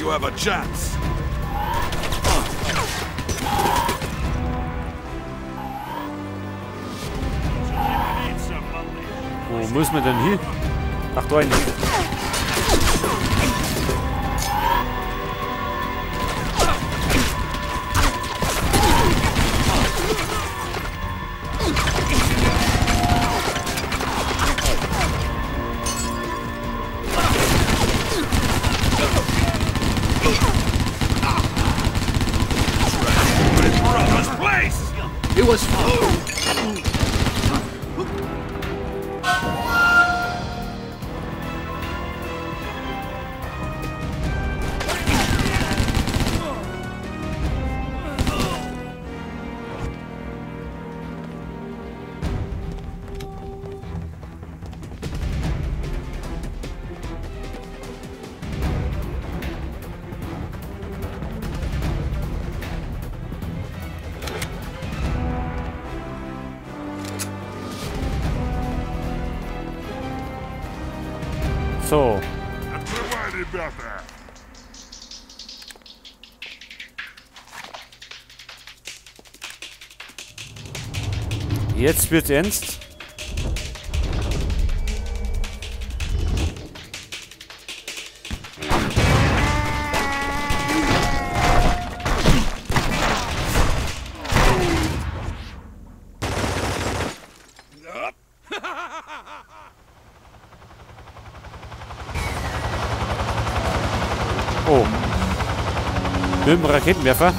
you have a chance. Wo müssen wir denn hin? Ach, da hinten. It was So. Jetzt wird's ernst. Oh. Mit dem Raketenwerfer.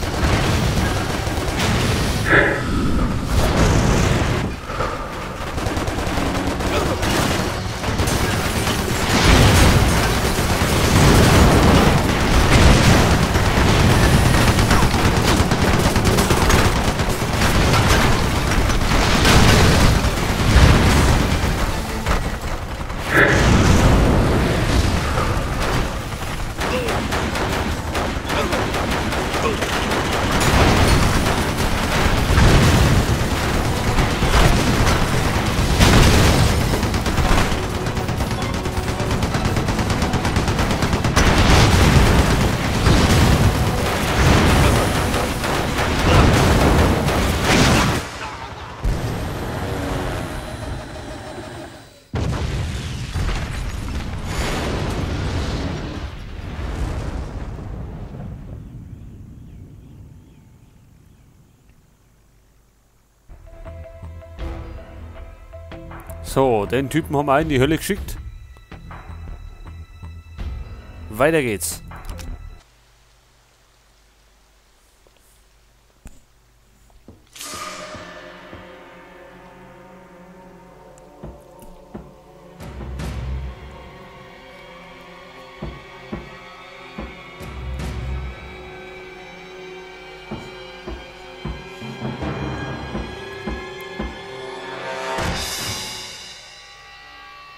So, den Typen haben wir in die Hölle geschickt. Weiter geht's.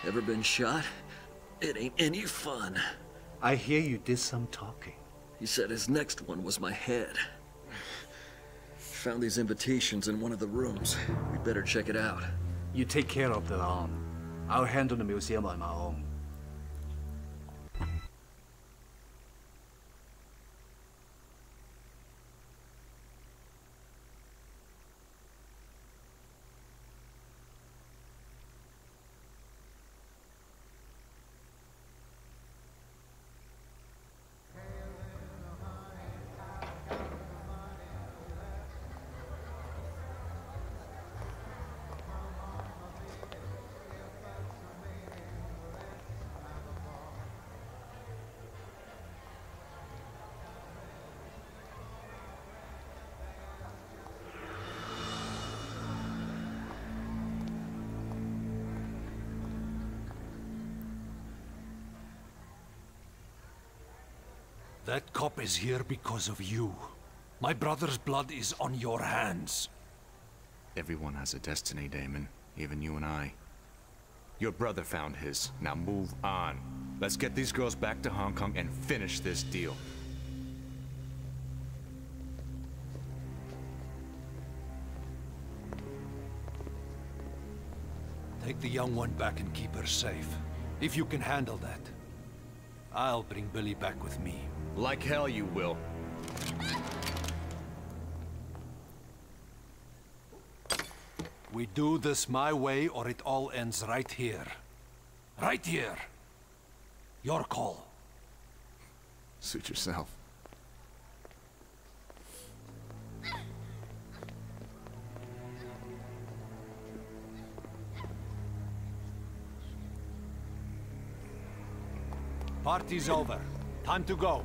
Ever been shot? It ain't any fun. I hear you did some talking. He said his next one was my head. Found these invitations in one of the rooms. We'd better check it out. You take care of the arm. I'll handle the museum on my own. That cop is here because of you. My brother's blood is on your hands. Everyone has a destiny, Damon. Even you and I. Your brother found his. Now move on. Let's get these girls back to Hong Kong and finish this deal. Take the young one back and keep her safe. If you can handle that. I'll bring Billy back with me. Like hell you will. We do this my way or it all ends right here. Right here. Your call. Suit yourself. Party's over. Time to go.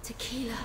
Tequila.